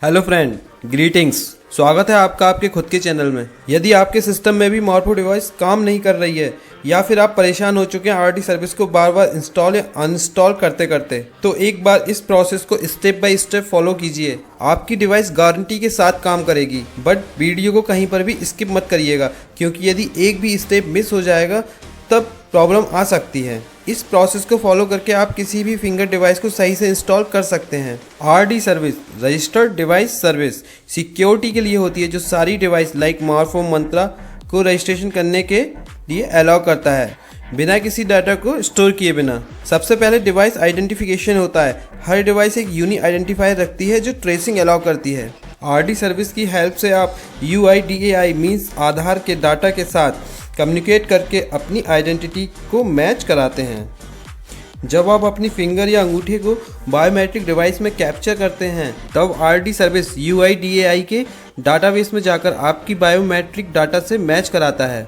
Hello friend, greetings. स्वागत है आपका आपके खुद के चैनल में। यदि आपके सिस्टम में भी मॉर्फो डिवाइस काम नहीं कर रही है या फिर आप परेशान हो चुके हैं आरडी सर्विस को बार बार इंस्टॉल या अनइंस्टॉल करते करते, तो एक बार इस प्रोसेस को स्टेप बाय स्टेप फॉलो कीजिए। आपकी डिवाइस गारंटी के साथ काम करेगी। बट वीडियो को कहीं पर भी स्किप मत करिएगा, क्योंकि यदि एक भी स्टेप मिस हो जाएगा तब प्रॉब्लम आ सकती है। इस प्रोसेस को फॉलो करके आप किसी भी फिंगर डिवाइस को सही से इंस्टॉल कर सकते हैं। RD service registered device service security के लिए होती है, जो सारी डिवाइस लाइक मॉर्फो मंत्रा को रजिस्ट्रेशन करने के लिए अलाउ करता है बिना किसी डाटा को स्टोर किए बिना। सबसे पहले डिवाइस आइडेंटिफिकेशन होता है। हर डिवाइस एक यूनिक आइडेंटिफायर रखती है जो ट्रेसिंग अलाउ करती है। आरडी सर्विस की हेल्प से आप UIDAI मीन्स आधार के डाटा के साथ कम्युनिकेट करके अपनी आइडेंटिटी को मैच कराते हैं। जब आप अपनी फिंगर या अंगूठे को बायोमेट्रिक डिवाइस में कैप्चर करते हैं, तब आरडी सर्विस UIDAI के डाटाबेस में जाकर आपकी बायोमेट्रिक डाटा से मैच कराता है।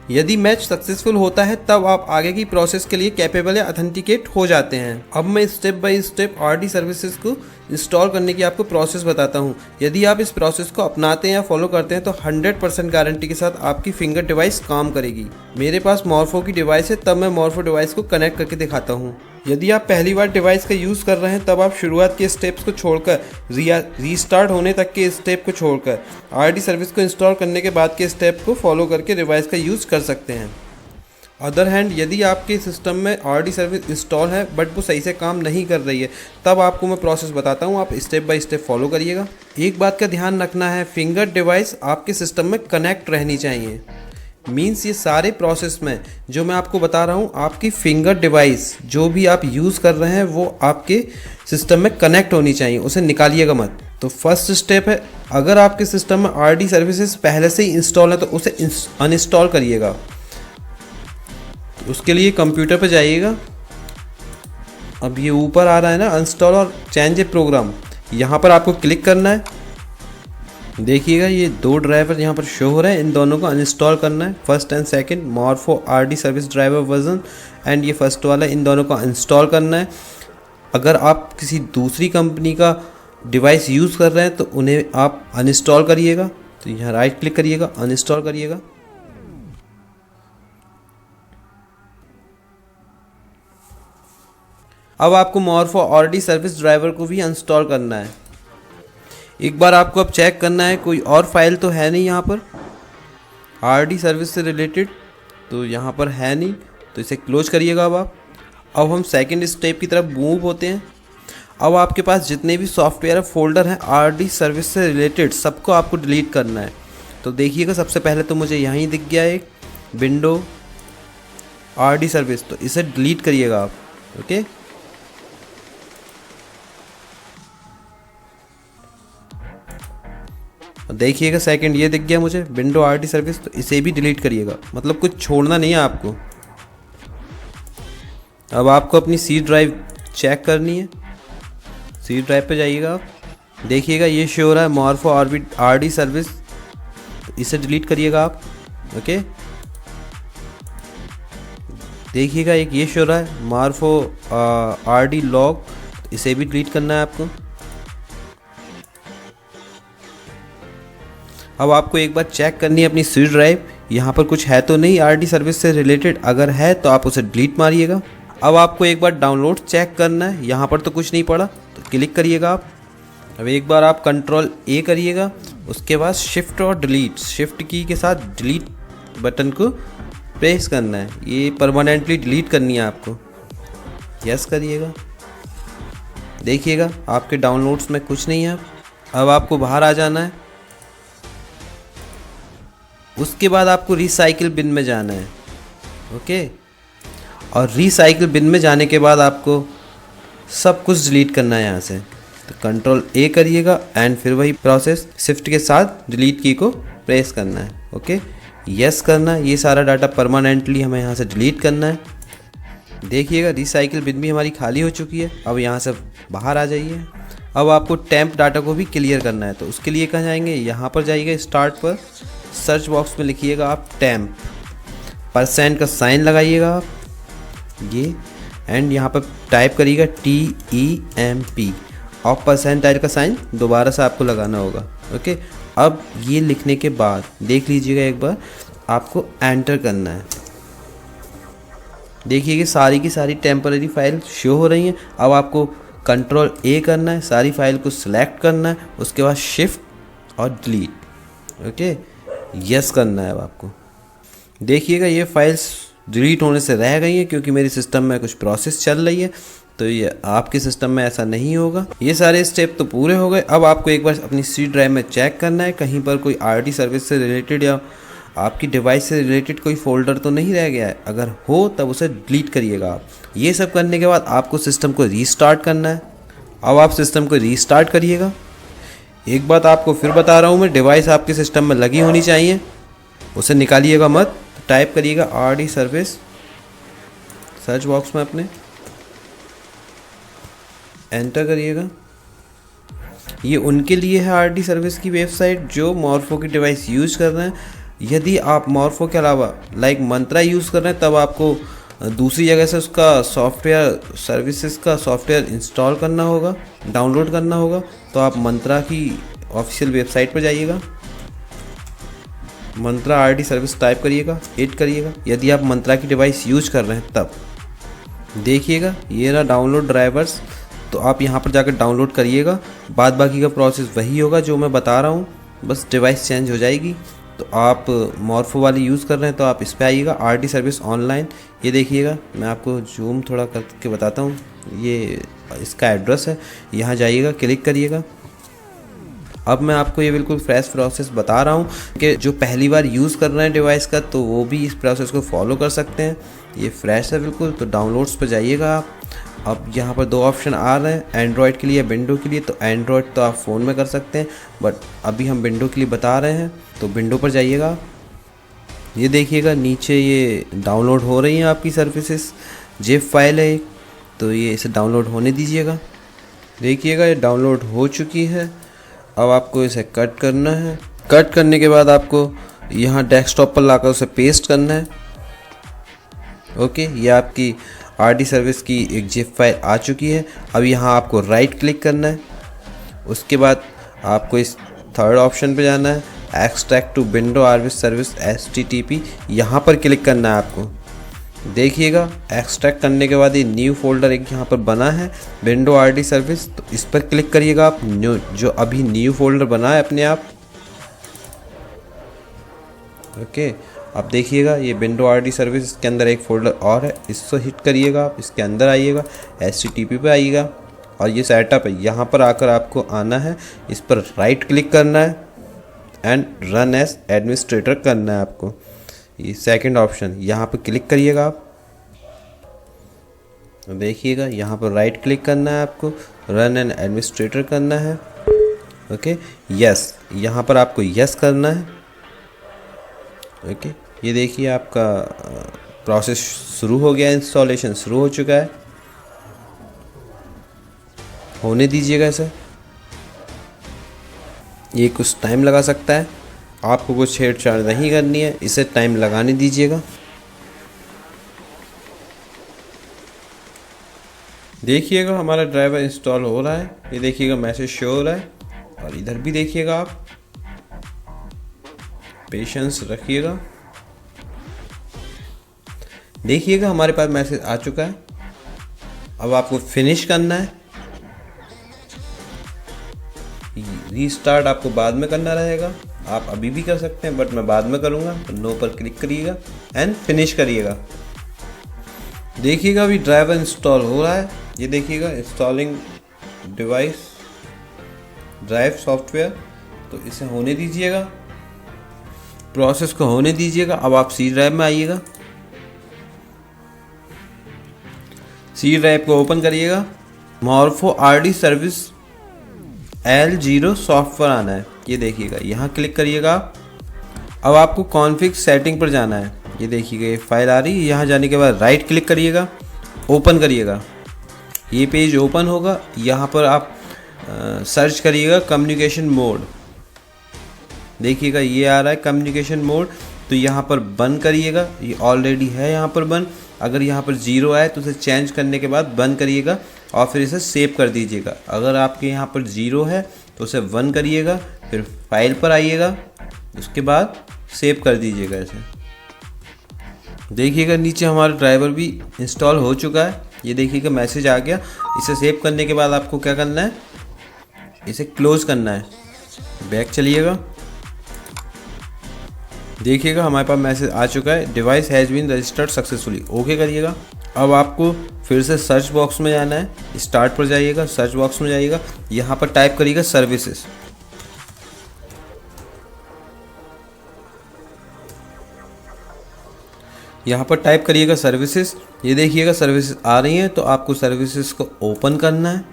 यदि मैच सक्सेसफुल होता है तब आप आगे की प्रोसेस के लिए कैपेबल या ऑथेंटिकेट हो जाते हैं। अब मैं step by step RD services को इंस्टॉल करने की आपको प्रोसेस बताता हूं। यदि आप इस प्रोसेस को अपनाते हैं या फॉलो करते हैं तो 100% गारंटी के साथ आपकी फिंगर डिवाइस काम करेगी। मेरे पास मॉर्फो की डिवाइस है, तब मैं मॉर्फो डिवाइस को कनेक्ट करके दिखाता हूँ। यदि आप पहली बार डिवाइस का यूज़ कर रहे हैं तब आप शुरुआत के स्टेप्स को छोड़कर रीस्टार्ट होने तक के स्टेप को छोड़कर आरडी सर्विस को इंस्टॉल करने के बाद के स्टेप को फॉलो करके डिवाइस का यूज़ कर सकते हैं। अदर हैंड, यदि आपके सिस्टम में आरडी सर्विस इंस्टॉल है बट वो सही से काम नहीं कर रही है, तब आपको मैं प्रोसेस बताता हूँ, आप स्टेप बाय स्टेप फॉलो करिएगा। एक बात का ध्यान रखना है, फिंगर डिवाइस आपके सिस्टम में कनेक्ट रहनी चाहिए। मीन्स ये सारे प्रोसेस में जो मैं आपको बता रहा हूँ, आपकी फिंगर डिवाइस जो भी आप यूज़ कर रहे हैं वो आपके सिस्टम में कनेक्ट होनी चाहिए, उसे निकालिएगा मत। तो फर्स्ट स्टेप है, अगर आपके सिस्टम में आरडी सर्विसेज पहले से ही इंस्टॉल है तो उसे अनइंस्टॉल करिएगा। उसके लिए कंप्यूटर पे जाइएगा। अब ये ऊपर आ रहा है ना अनइंस्टॉल और चेंज ए प्रोग्राम, यहाँ पर आपको क्लिक करना है। देखिएगा ये दो ड्राइवर यहाँ पर शो हो रहे हैं, इन दोनों को अनइंस्टॉल करना है। First and second morpho RD service driver version and ये फर्स्ट वाला, इन दोनों को इंस्टॉल करना है। अगर आप किसी दूसरी कंपनी का डिवाइस यूज़ कर रहे हैं तो उन्हें आप अनइंस्टॉल करिएगा। तो यहाँ राइट क्लिक करिएगा, अनइंस्टॉल करिएगा। अब आपको मॉर्फो आरडी सर्विस ड्राइवर को भी इंस्टॉल करना है। एक बार आपको अब चेक करना है कोई और फाइल तो है नहीं यहाँ पर आरडी सर्विस से रिलेटेड, तो यहाँ पर है नहीं, तो इसे क्लोज करिएगा। अब हम सेकंड स्टेप की तरफ मूव होते हैं। अब आपके पास जितने भी सॉफ्टवेयर फोल्डर हैं आरडी सर्विस से रिलेटेड, सबको आपको डिलीट करना है। तो देखिएगा, सबसे पहले तो मुझे यहीं दिख गया एक विंडो आरडी सर्विस, तो इसे डिलीट करिएगा आप। ओके, देखिएगा सेकंड ये दिख गया मुझे विंडो आरडी सर्विस, तो इसे भी डिलीट करिएगा, मतलब कुछ छोड़ना नहीं है आपको। अब आपको अपनी सी ड्राइव चेक करनी है। सी ड्राइव पे जाइएगा आप, देखिएगा ये शो हो रहा है मॉर्फो आरडी सर्विस, इसे डिलीट करिएगा आप। ओके, देखिएगा एक ये शो हो रहा है मॉर्फो आरडी लॉग, इसे भी डिलीट करना है आपको। अब आपको एक बार चेक करनी है अपनी सी ड्राइव, यहाँ पर कुछ है तो नहीं आरडी सर्विस से रिलेटेड, अगर है तो आप उसे डिलीट मारिएगा। अब आपको एक बार डाउनलोड चेक करना है, यहाँ पर तो कुछ नहीं पड़ा तो क्लिक करिएगा आप। अब एक बार आप कंट्रोल A करिएगा, उसके बाद शिफ्ट और डिलीट, शिफ्ट की के साथ डिलीट बटन को प्रेस करना है, ये परमानेंटली डिलीट करनी है आपको। यस करिएगा, देखिएगा आपके डाउनलोड्स में कुछ नहीं है। अब आपको बाहर आ जाना है। उसके बाद आपको रिसाइकिल बिन में जाना है। ओके, और रिसाइकिल बिन में जाने के बाद आपको सब कुछ डिलीट करना है यहाँ से। तो कंट्रोल A करिएगा एंड फिर वही प्रोसेस शिफ्ट के साथ डिलीट की को प्रेस करना है। ओके, यस करना है, ये सारा डाटा परमानेंटली हमें यहाँ से डिलीट करना है। देखिएगा रिसाइकिल बिन भी हमारी खाली हो चुकी है। अब यहाँ से बाहर आ जाइए। अब आपको टेम्प डाटा को भी क्लियर करना है, तो उसके लिए कहाँ जाएंगे, यहाँ पर जाइएगा स्टार्ट पर, सर्च बॉक्स में लिखिएगा आप टेम्प, % का साइन लगाइएगा आप ये, एंड यहाँ पर टाइप करिएगा TEMP। और परसेंटाइल का साइन दोबारा से आपको लगाना होगा। ओके, अब ये लिखने के बाद देख लीजिएगा एक बार, आपको एंटर करना है। देखिए कि सारी की सारी टेम्पररी फाइल शो हो रही हैं। अब आपको कंट्रोल ए करना है, सारी फाइल को सिलेक्ट करना है, उसके बाद शिफ्ट और डिलीट। ओके, यस करना है अब आपको। देखिएगा ये फाइल्स डिलीट होने से रह गई हैं क्योंकि मेरे सिस्टम में कुछ प्रोसेस चल रही है, तो ये आपके सिस्टम में ऐसा नहीं होगा। ये सारे स्टेप तो पूरे हो गए। अब आपको एक बार अपनी सी ड्राइव में चेक करना है कहीं पर कोई आरटी सर्विस से रिलेटेड या आपकी डिवाइस से रिलेटेड कोई फोल्डर तो नहीं रह गया है। अगर हो तब उसे डिलीट करिएगा आप। ये सब करने के बाद आपको सिस्टम को रीस्टार्ट करना है। अब आप सिस्टम को रीस्टार्ट करिएगा। एक बात आपको फिर बता रहा हूँ मैं, डिवाइस आपके सिस्टम में लगी होनी चाहिए, उसे निकालिएगा मत। टाइप करिएगा आरटी सर्विस सर्च बॉक्स में अपने, एंटर करिएगा। ये उनके लिए है आरटी सर्विस की वेबसाइट जो मॉर्फो की डिवाइस यूज़ कर रहे हैं। यदि आप मॉर्फो के अलावा लाइक मंत्रा यूज़ कर रहे हैं तब आपको दूसरी जगह से उसका सॉफ्टवेयर सर्विसेज का सॉफ्टवेयर इंस्टॉल करना होगा, डाउनलोड करना होगा। तो आप मंत्रा की ऑफिशियल वेबसाइट पर जाइएगा, मंत्रा आरटी सर्विस टाइप करिएगा, हिट करिएगा। यदि आप मंत्रा की डिवाइस यूज कर रहे हैं तब देखिएगा ये रहा डाउनलोड ड्राइवर्स, तो आप यहाँ पर जाकर डाउनलोड करिएगा। बाद बाकी का प्रोसेस वही होगा जो मैं बता रहा हूँ, बस डिवाइस चेंज हो जाएगी। तो आप मॉर्फो वाली यूज़ कर रहे हैं तो आप इस पर आइएगा, आरटी सर्विस ऑनलाइन। ये देखिएगा, मैं आपको जूम थोड़ा करके बताता हूँ। ये इसका एड्रेस है, यहाँ जाइएगा, क्लिक करिएगा। अब मैं आपको ये बिल्कुल फ्रेश प्रोसेस बता रहा हूँ कि जो पहली बार यूज़ कर रहे हैं डिवाइस का तो वो भी इस प्रोसेस को फॉलो कर सकते हैं। ये फ्रेश है बिल्कुल। तो डाउनलोड्स पर जाइएगा आप। अब यहाँ पर दो ऑप्शन आ रहे हैं, एंड्रॉयड के लिए, विंडो के लिए। तो एंड्रॉयड तो आप फ़ोन में कर सकते हैं, बट अभी हम विंडो के लिए बता रहे हैं, तो विंडो पर जाइएगा। ये देखिएगा नीचे ये डाउनलोड हो रही हैं आपकी सर्विसेज, जिप फाइल है एक, तो ये इसे डाउनलोड होने दीजिएगा। देखिएगा ये डाउनलोड हो चुकी है। अब आपको इसे कट करना है। कट करने के बाद आपको यहाँ डेस्कटॉप पर लाकर उसे पेस्ट करना है। ओके, ये आपकी आरटी सर्विस की एक जिप फाइल आ चुकी है। अब यहाँ आपको राइट क्लिक करना है। उसके बाद आपको इस थर्ड ऑप्शन पे जाना है, extract to window RT service HTTP, यहाँ पर क्लिक करना है आपको। देखिएगा एक्सट्रैक्ट करने के बाद ये न्यू फोल्डर एक यहाँ पर बना है, विंडो आरटी सर्विस, तो इस पर क्लिक करिएगा आप। न्यू जो अभी न्यू फोल्डर बना है अपने आप। ओके, अब देखिएगा ये विंडो आरटी सर्विस, इसके अंदर एक फोल्डर और है, इसको हिट करिएगा आप। इसके अंदर आइएगा, HTTP पे आइएगा और ये सेटअप है, यहाँ पर आकर आपको आना है, इस पर राइट क्लिक करना है एंड रन एज एडमिनिस्ट्रेटर करना है आपको। ये सेकंड ऑप्शन, यहाँ पर क्लिक करिएगा आप। देखिएगा यहाँ पर राइट क्लिक करना है आपको, रन एंड एडमिनिस्ट्रेटर करना है। ओके, यस, यहाँ पर आपको यस करना है। ओके, ये देखिए आपका प्रोसेस शुरू हो गया, इंस्टॉलेशन शुरू हो चुका है। होने दीजिएगा इसे, ये कुछ टाइम लगा सकता है। आपको कुछ छेड़छाड़ नहीं करनी है, इसे टाइम लगाने दीजिएगा। देखिएगा हमारा ड्राइवर इंस्टॉल हो रहा है। ये देखिएगा मैसेज शो हो रहा है, और इधर भी देखिएगा आप, पेशेंस रखिएगा। देखिएगा हमारे पास मैसेज आ चुका है। अब आपको फिनिश करना है। रीस्टार्ट आपको बाद में करना रहेगा, आप अभी भी कर सकते हैं बट मैं बाद में करूंगा। तो नो पर क्लिक करिएगा एंड फिनिश करिएगा। देखिएगा अभी ड्राइवर इंस्टॉल हो रहा है। ये देखिएगा इंस्टॉलिंग डिवाइस ड्राइव सॉफ्टवेयर, तो इसे होने दीजिएगा, प्रोसेस को होने दीजिएगा। अब आप सी ड्राइव में आइएगा, सी ड्राइव को ओपन करिएगा। Morpho RT service L0 software आना है, ये देखिएगा, यहाँ क्लिक करिएगा। अब आपको कॉन्फ़िग सेटिंग पर जाना है। ये देखिएगा ये फाइल आ रही है, यहाँ जाने के बाद राइट क्लिक करिएगा, ओपन करिएगा। ये पेज ओपन होगा। यहाँ पर आप सर्च करिएगा कम्युनिकेशन मोड। देखिएगा ये आ रहा है कम्युनिकेशन मोड, तो यहाँ पर बंद करिएगा। ये ऑलरेडी है यहाँ पर बंद। अगर यहाँ पर 0 आए तो उसे चेंज करने के बाद बंद करिएगा, और फिर इसे सेव कर दीजिएगा। अगर आपके यहाँ पर 0 है तो उसे 1 करिएगा, फिर फाइल पर आइएगा, उसके बाद सेव कर दीजिएगा इसे। देखिएगा नीचे हमारा ड्राइवर भी इंस्टॉल हो चुका है, ये देखिएगा मैसेज आ गया। इसे सेव करने के बाद आपको क्या करना है, इसे क्लोज करना है। बैक चलिएगा, देखिएगा हमारे पास मैसेज आ चुका है, device has been registered successfully. Okay करिएगा। अब आपको फिर से सर्च बॉक्स में जाना है, स्टार्ट पर जाइएगा, सर्च बॉक्स में जाइएगा, यहाँ पर टाइप करिएगा सर्विसेज। यहाँ पर टाइप करिएगा सर्विसेज। ये देखिएगा सर्विसेज आ रही हैं, तो आपको सर्विसेज को ओपन करना है,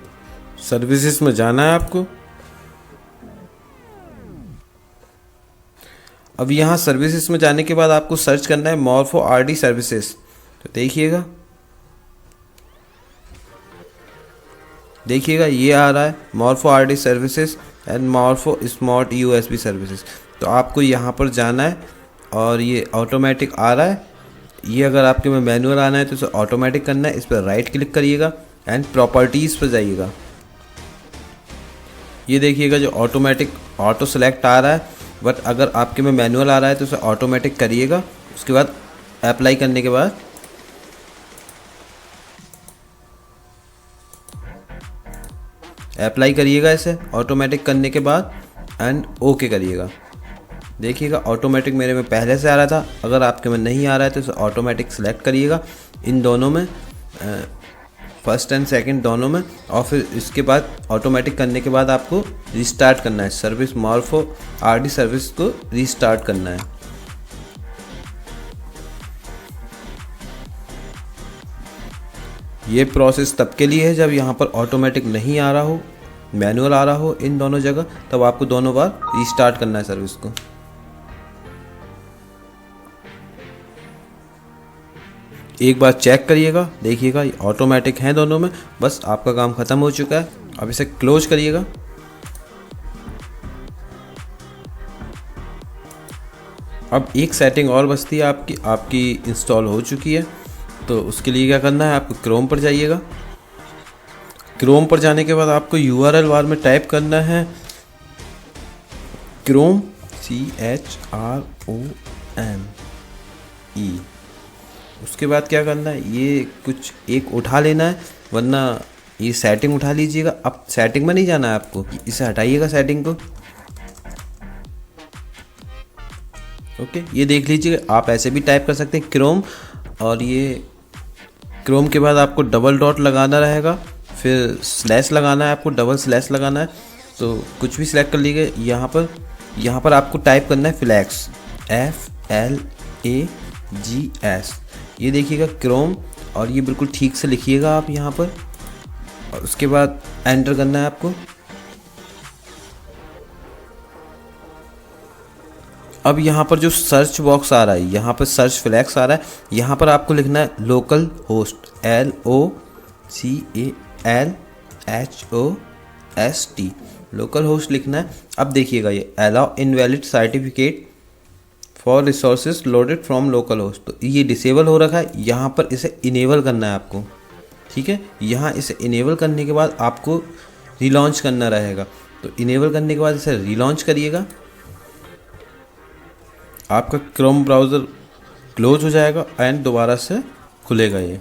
सर्विसेज में जाना है आपको। अब यहाँ सर्विसेज में जाने के बाद आपको सर्च करना है मॉर्फो आरडी सर्विसेज। तो देखिएगा ये आ रहा है morpho RD services and morpho smart USB services. तो आपको यहाँ पर जाना है और ये ऑटोमेटिक आ रहा है। ये अगर आपके में मैनुअल आना है तो इसे ऑटोमेटिक करना है। इस पर राइट क्लिक करिएगा एंड प्रॉपर्टीज़ पर जाइएगा। ये देखिएगा जो ऑटोमेटिक ऑटो सेलेक्ट आ रहा है, बट अगर आपके में मैनुअल आ रहा है तो उसे ऑटोमेटिक करिएगा। उसके बाद अप्लाई करने के बाद अप्लाई करिएगा इसे ऑटोमेटिक करने के बाद एंड ओके करिएगा। देखिएगा ऑटोमेटिक मेरे में पहले से आ रहा था, अगर आपके में नहीं आ रहा है तो इसे ऑटोमेटिक सेलेक्ट करिएगा इन दोनों में, फर्स्ट एंड सेकंड दोनों में। और फिर इसके बाद ऑटोमेटिक करने के बाद आपको रिस्टार्ट करना है, सर्विस मॉर्फो आरडी सर्विस को रिस्टार्ट करना है। ये प्रोसेस तब के लिए है जब यहाँ पर ऑटोमेटिक नहीं आ रहा हो, मैनुअल आ रहा हो इन दोनों जगह, तब आपको दोनों बार रिस्टार्ट करना है सर्विस को। एक बार चेक करिएगा, देखिएगा ऑटोमेटिक हैं दोनों में, बस आपका काम ख़त्म हो चुका है। अब इसे क्लोज करिएगा। अब एक सेटिंग और बचती है आपकी इंस्टॉल हो चुकी है, तो उसके लिए क्या करना है, आपको क्रोम पर जाइएगा। क्रोम पर जाने के बाद आपको URL बार में टाइप करना है क्रोम CHROME। उसके बाद क्या करना है, ये कुछ एक उठा लेना है, वरना ये सेटिंग उठा लीजिएगा। अब सेटिंग में नहीं जाना है आपको, इसे हटाइएगा सेटिंग को। ओके, ये देख लीजिएगा, आप ऐसे भी टाइप कर सकते हैं क्रोम, और ये क्रोम के बाद आपको डबल डॉट लगाना रहेगा, फिर स्लैश लगाना है, आपको डबल स्लैश लगाना है। तो कुछ भी सिलेक्ट कर लीजिए। यहाँ पर आपको टाइप करना है फ्लैक्स, FLAGS। ये देखिएगा क्रोम, और ये बिल्कुल ठीक से लिखिएगा आप यहाँ पर, और उसके बाद एंटर करना है आपको। अब यहाँ पर जो सर्च बॉक्स आ रहा है, यहाँ पर सर्च फ्लैक्स आ रहा है, यहाँ पर आपको लिखना है local host, LOCALHOST, local host लिखना है। अब देखिएगा ये allow invalid certificate for resources loaded from local host, तो ये डिसेबल हो रखा है, यहाँ पर इसे इनेबल करना है आपको। ठीक है, यहाँ इसे इनेबल करने के बाद आपको रिलॉन्च करना रहेगा। तो इनेबल करने के बाद इसे रिलॉन्च करिएगा, आपका क्रोम ब्राउज़र क्लोज हो जाएगा एंड दोबारा से खुलेगा ये।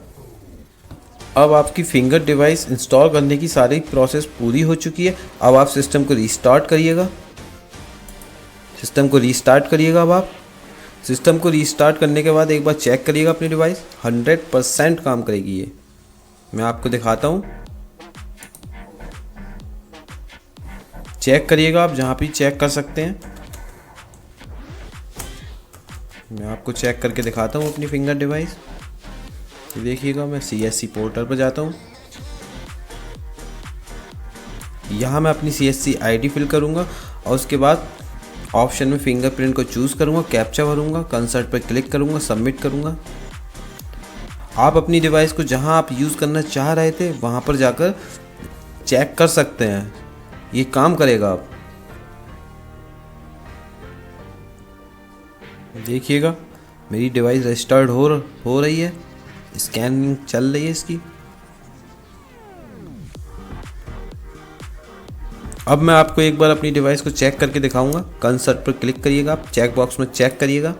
अब आपकी फिंगर डिवाइस इंस्टॉल करने की सारी प्रोसेस पूरी हो चुकी है। अब आप सिस्टम को रीस्टार्ट करिएगा। अब आप सिस्टम को रीस्टार्ट करने के बाद एक बार चेक करिएगा अपनी डिवाइस, 100% काम करेगी ये। मैं आपको दिखाता हूँ, चेक करिएगा आप जहाँ भी चेक कर सकते हैं। मैं आपको चेक करके दिखाता हूँ अपनी फिंगर डिवाइस। देखिएगा मैं CSC पोर्टल पर जाता हूँ, यहाँ मैं अपनी CSC ID फिल करूँगा, और उसके बाद ऑप्शन में फिंगरप्रिंट को चूज़ करूँगा, कैप्चा भरूँगा, कंसर्ट पर क्लिक करूँगा, सबमिट करूँगा। आप अपनी डिवाइस को जहाँ आप यूज़ करना चाह रहे थे वहाँ पर जाकर चेक कर सकते हैं, ये काम करेगा। आप देखिएगा मेरी डिवाइस रजिस्टर्ड हो रही है, स्कैनिंग चल रही है इसकी। अब मैं आपको एक बार अपनी डिवाइस को चेक करके दिखाऊंगा। कंसर्ट पर क्लिक करिएगा, आप चेक बॉक्स में चेक करिएगा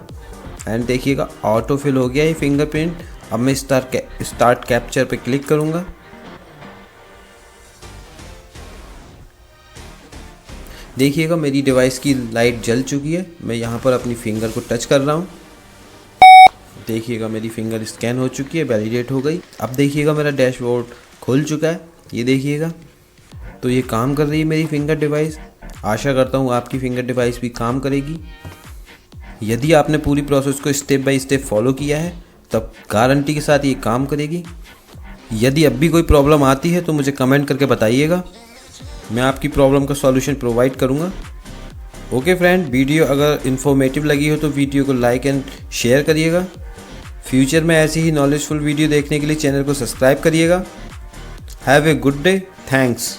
एंड देखिएगा ऑटो फिल हो गया ये फिंगरप्रिंट। अब मैं स्टार्ट कैप्चर पे क्लिक करूंगा। देखिएगा मेरी डिवाइस की लाइट जल चुकी है। मैं यहाँ पर अपनी फिंगर को टच कर रहा हूँ। देखिएगा मेरी फिंगर स्कैन हो चुकी है, वैलिडेट हो गई। अब देखिएगा मेरा डैशबोर्ड खुल चुका है, ये देखिएगा। तो ये काम कर रही है मेरी फिंगर डिवाइस। आशा करता हूँ आपकी फिंगर डिवाइस भी काम करेगी। यदि आपने पूरी प्रोसेस को स्टेप बाय स्टेप फॉलो किया है तब गारंटी के साथ ये काम करेगी। यदि अब भी कोई प्रॉब्लम आती है तो मुझे कमेंट करके बताइएगा, मैं आपकी प्रॉब्लम का सॉल्यूशन प्रोवाइड करूँगा। ओके फ्रेंड, वीडियो अगर इन्फॉर्मेटिव लगी हो तो वीडियो को लाइक एंड शेयर करिएगा। फ्यूचर में ऐसी ही नॉलेजफुल वीडियो देखने के लिए चैनल को सब्सक्राइब करिएगा। Have a good day, thanks.